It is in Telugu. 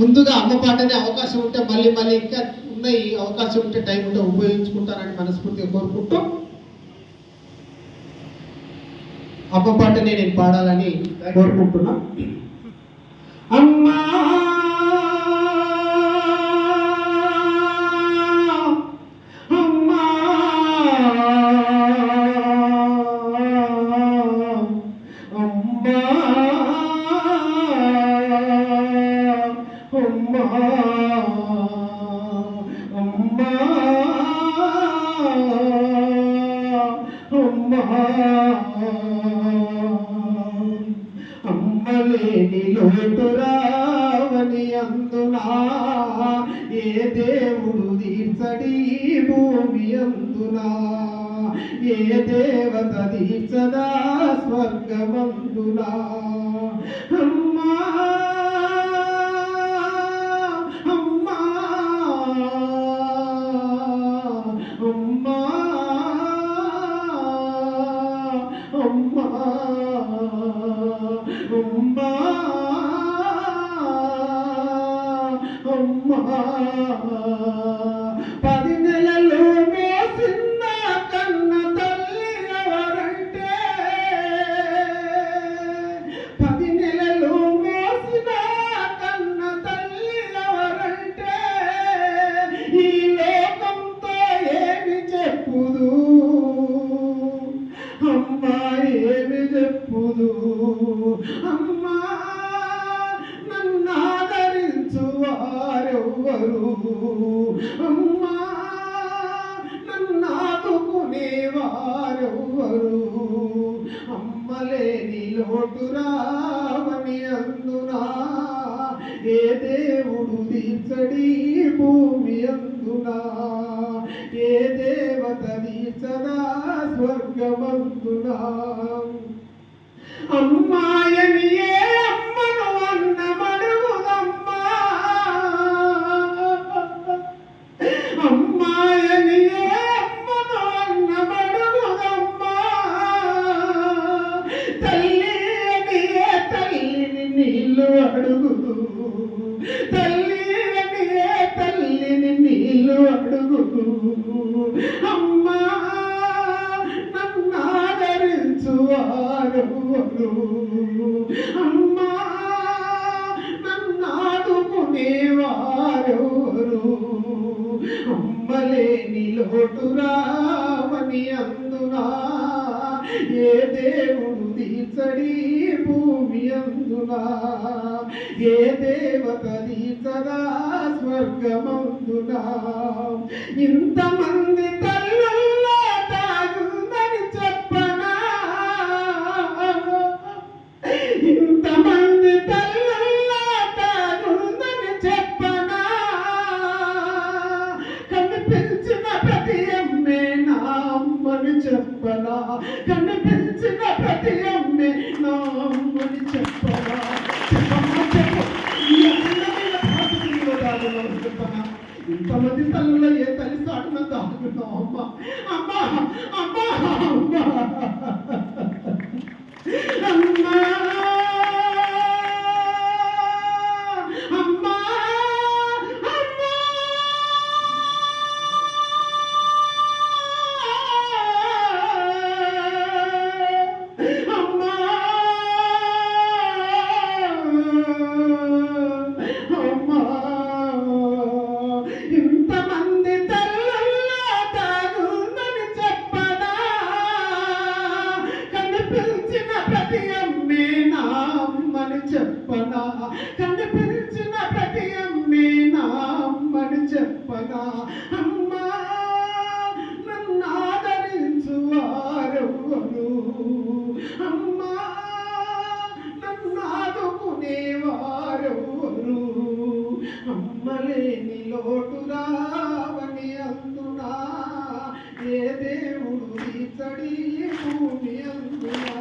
ముందుగా అమ్మ పాటనే అవకాశం ఉంటే మళ్ళీ ఇంకా ఉన్నాయి, అవకాశం ఉంటే టైం ఉంటే ఉపయోగించుకుంటారని మనస్ఫూర్తిగా కోరుకుంటూ అమ్మ పాటనే నేను పాడాలని కోరుకుంటున్నా. అమ్మా అమ్మలేని లోటు రావని అందునా ఏ దేవుడు తీర్చడి భూమి అందునా, ఏ దేవత తీర్చదా స్వర్గమందునా. అమ్మా అమ్మా అమ్మా అమ్మా అమ్మా అమ్మా 10 నెలలు మోసిన కన్న తల్లి ఎవరంటే, 10 నెలలు మోసిన కన్న తల్లి ఎవరంటే, ఈ లోకంతో ఏమి చెప్పుదు అమ్మా, ఏమి చెప్పుదు అమ్మా. నన్ను ఆదరించు వారెవ్వరు అమ్మా, నన్ను ఆదుకునే వారెవ్వరు. అమ్మలేని లోటు రావని అందునా ఏ దేవుడు తీర్చడి భూమి అందునా, ఏ దేవత తీర్చదా స్వర్గమందునా. అమ్మాయని ఏ అమ్మను అన్నమడుగుదమ్మా, అమ్మాయని ఏ అమ్మను అన్నమడుగుదమ్మా. తల్లి అని ఏ తల్లిని నీళ్ళు అడుగుదు, తల్లి అని ఏ తల్లిని నీళ్ళు అడుగుదు. అమ్మా నన్ను ఆదరించు వారెవ్వరు అమ్మా, నన్ను ఆదుకునే వారెవ్వరు. అమ్మలేని లోటు రావని అందునా ఏ దేవుడు తీర్చడి భూమి అందునా, ఏ దేవత తీర్చదా స్వర్గమందునా. ఇంతమంది తల్లుల్లో తాగుందని చెప్పనా, ఇంతమంది తల్లుల్లో తాగుందని చెప్పనా. కనిపించిన ప్రతి అమ్మే నా అమ్మని చెప్పనా, కనిపించిన ప్రతి అమ్మే నా అమ్మని చెప్పనా. ఇంతమంది తల్లులో ఏ తల్లి సాటున దాగుతున్నావు అమ్మా, అమ్మా అమ్మా అమ్మా అమ్మా అమ్మా ఇంతమంది తల్లుల్లో తాగుందని చెప్పనా, కనిపించిన ప్రతి అమ్మే నా అమ్మని చెప్పనా, కనిపించిన ప్రతి అమ్మే నా అమ్మని చెప్పనా. అమ్మా నన్ను ఆదరించు వారెవ్వరు అమ్మా, నన్ను ఆదుకునే వారెవ్వరు. అమ్మలేని లోటు రావని అందునా ఏ దేవుడు తీర్చడి భూమి అందునా.